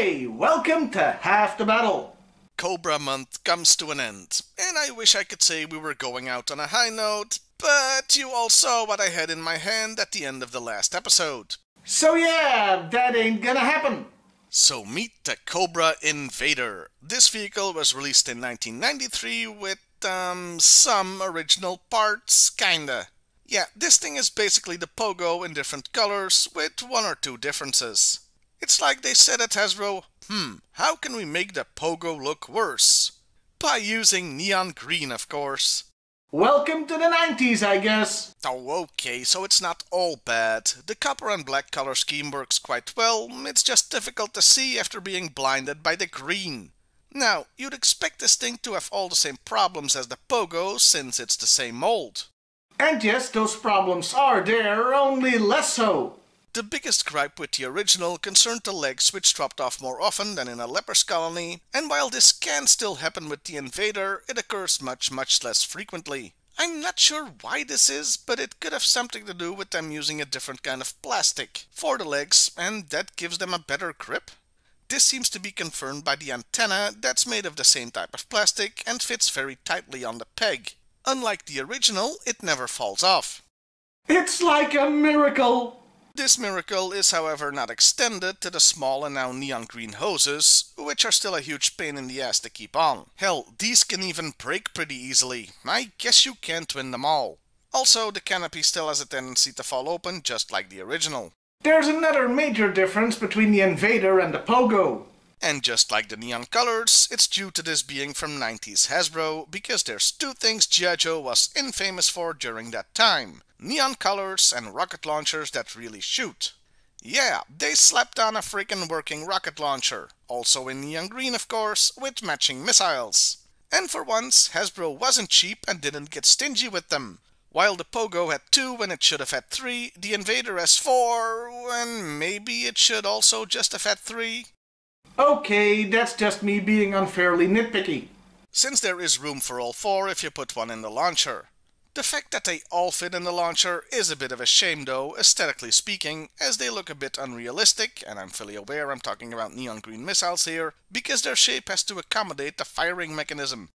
Hey, welcome to Half the Battle. Cobra month comes to an end, and I wish I could say we were going out on a high note, but you all saw what I had in my hand at the end of the last episode. So yeah, that ain't gonna happen. So meet the Cobra Invader. This vehicle was released in 1993 with, some original parts, kinda. Yeah, this thing is basically the Pogo in different colors, with one or two differences. It's like they said at Hasbro, how can we make the Pogo look worse? By using neon green, of course. Welcome to the 90s, I guess. Oh, okay, so it's not all bad. The copper and black color scheme works quite well, it's just difficult to see after being blinded by the green. Now, you'd expect this thing to have all the same problems as the Pogo, since it's the same mold. And yes, those problems are there, only less so. The biggest gripe with the original concerned the legs, which dropped off more often than in a leper's colony, and while this can still happen with the Invader, it occurs much less frequently. I'm not sure why this is, but it could have something to do with them using a different kind of plastic for the legs, and that gives them a better grip. This seems to be confirmed by the antenna that's made of the same type of plastic and fits very tightly on the peg. Unlike the original, it never falls off. It's like a miracle. This miracle is, however, not extended to the small and now neon green hoses, which are still a huge pain in the ass to keep on. Hell, these can even break pretty easily. I guess you can't win them all. Also, the canopy still has a tendency to fall open, just like the original. There's another major difference between the Invader and the Pogo. And just like the neon colors, it's due to this being from 90s Hasbro, because there's two things G.I.Joe was infamous for during that time. Neon colors and rocket launchers that really shoot. Yeah, they slapped on a freaking working rocket launcher. Also in neon green, of course, with matching missiles. And for once, Hasbro wasn't cheap and didn't get stingy with them. While the Pogo had 2 when it should have had 3, the Invader has 4, and maybe it should also just have had 3. Okay, that's just me being unfairly nitpicky. Since there is room for all 4 if you put one in the launcher. The fact that they all fit in the launcher is a bit of a shame though, aesthetically speaking, as they look a bit unrealistic, and I'm fully aware I'm talking about neon green missiles here, because their shape has to accommodate the firing mechanism.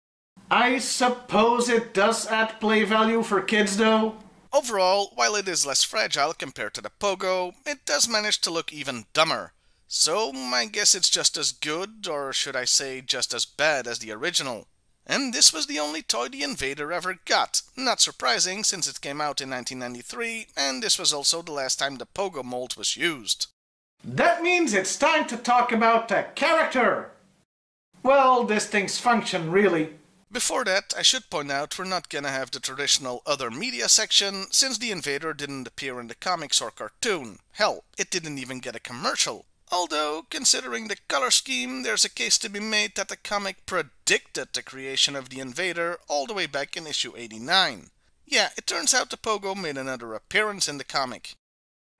I suppose it does add play value for kids though. Overall, while it is less fragile compared to the Pogo, it does manage to look even dumber. So I guess it's just as good, or should I say just as bad as the original. And this was the only toy the Invader ever got. Not surprising, since it came out in 1993, and this was also the last time the Pogo mold was used. That means it's time to talk about the character. Well, this thing's function, really. Before that, I should point out we're not gonna have the traditional other media section, since the Invader didn't appear in the comics or cartoon. Hell, it didn't even get a commercial. Although, considering the color scheme, there's a case to be made that the comic predicted the creation of the Invader all the way back in issue 89. Yeah, it turns out the Pogo made another appearance in the comic.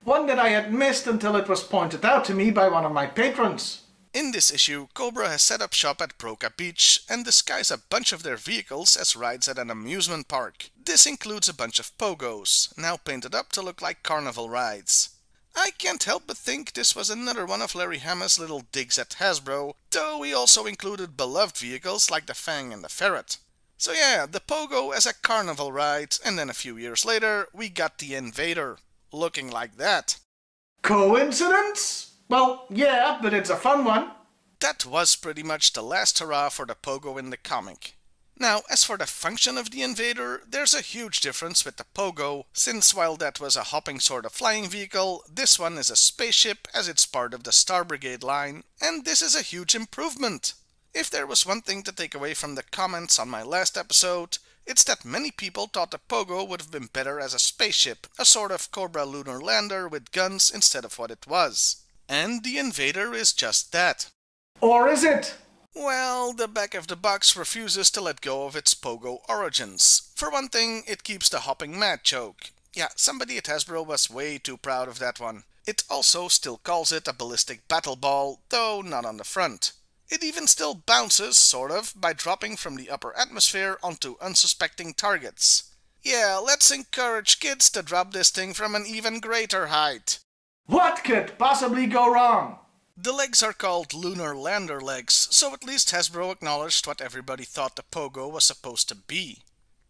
One that I had missed until it was pointed out to me by one of my patrons. In this issue, Cobra has set up shop at Broca Beach and disguised a bunch of their vehicles as rides at an amusement park. This includes a bunch of Pogos, now painted up to look like carnival rides. I can't help but think this was another one of Larry Hama's little digs at Hasbro, though he also included beloved vehicles like the Fang and the Ferret. So yeah, the Pogo as a carnival ride, and then a few years later, we got the Invader, looking like that. Coincidence? Well, yeah, but it's a fun one. That was pretty much the last hurrah for the Pogo in the comic. Now, as for the function of the Invader, there's a huge difference with the Pogo, since while that was a hopping sort of flying vehicle, this one is a spaceship as it's part of the Star Brigade line, and this is a huge improvement. If there was one thing to take away from the comments on my last episode, it's that many people thought the Pogo would have been better as a spaceship, a sort of Cobra lunar lander with guns instead of what it was. And the Invader is just that. Or is it? Well, the back of the box refuses to let go of its Pogo origins. For one thing, it keeps the hopping mad joke. Yeah, somebody at Hasbro was way too proud of that one. It also still calls it a ballistic battle ball, though not on the front. It even still bounces, sort of, by dropping from the upper atmosphere onto unsuspecting targets. Yeah, let's encourage kids to drop this thing from an even greater height. What could possibly go wrong? The legs are called lunar lander legs, so at least Hasbro acknowledged what everybody thought the Pogo was supposed to be.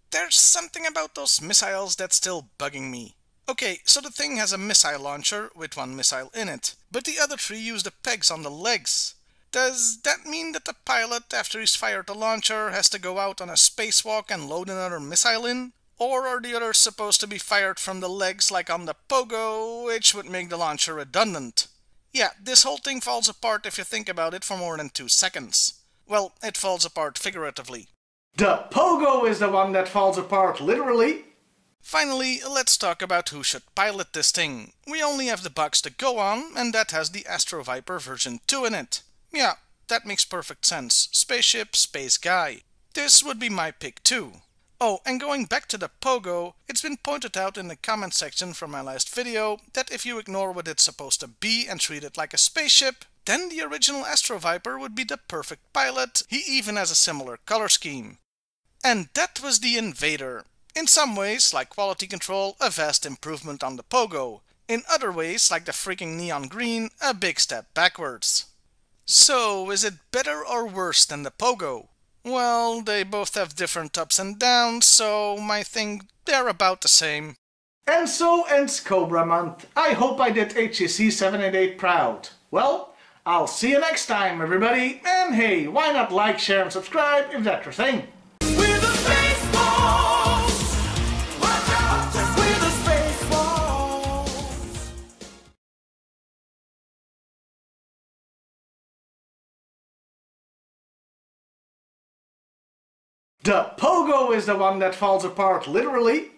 There's something about those missiles that's still bugging me. Okay, so the thing has a missile launcher with one missile in it, but the other three use the pegs on the legs. Does that mean that the pilot, after he's fired the launcher, has to go out on a spacewalk and load another missile in? Or are the others supposed to be fired from the legs like on the Pogo, which would make the launcher redundant? Yeah, this whole thing falls apart if you think about it for more than 2 seconds. Well, it falls apart figuratively. The Pogo is the one that falls apart literally. Finally, let's talk about who should pilot this thing. We only have the box to go on, and that has the Astro Viper version 2 in it. Yeah, that makes perfect sense. Spaceship, space guy. This would be my pick too. Oh, and going back to the Pogo, it's been pointed out in the comment section from my last video that if you ignore what it's supposed to be and treat it like a spaceship, then the original Astro Viper would be the perfect pilot. He even has a similar color scheme. And that was the Invader. In some ways, like quality control, a vast improvement on the Pogo. In other ways, like the freaking neon green, a big step backwards. So, is it better or worse than the Pogo? Well, they both have different ups and downs, so I think they're about the same. And so ends Cobra Month. I hope I did HCC 788 proud. Well, I'll see you next time, everybody. And hey, why not like, share, and subscribe if that's your thing. We're the Space Wolves! Watch out! We're the Space Wolves! The Pogo is the one that falls apart literally.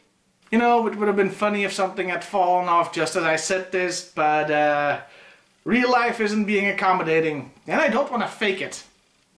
You know, it would have been funny if something had fallen off just as I said this, but real life isn't being accommodating, and I don't want to fake it.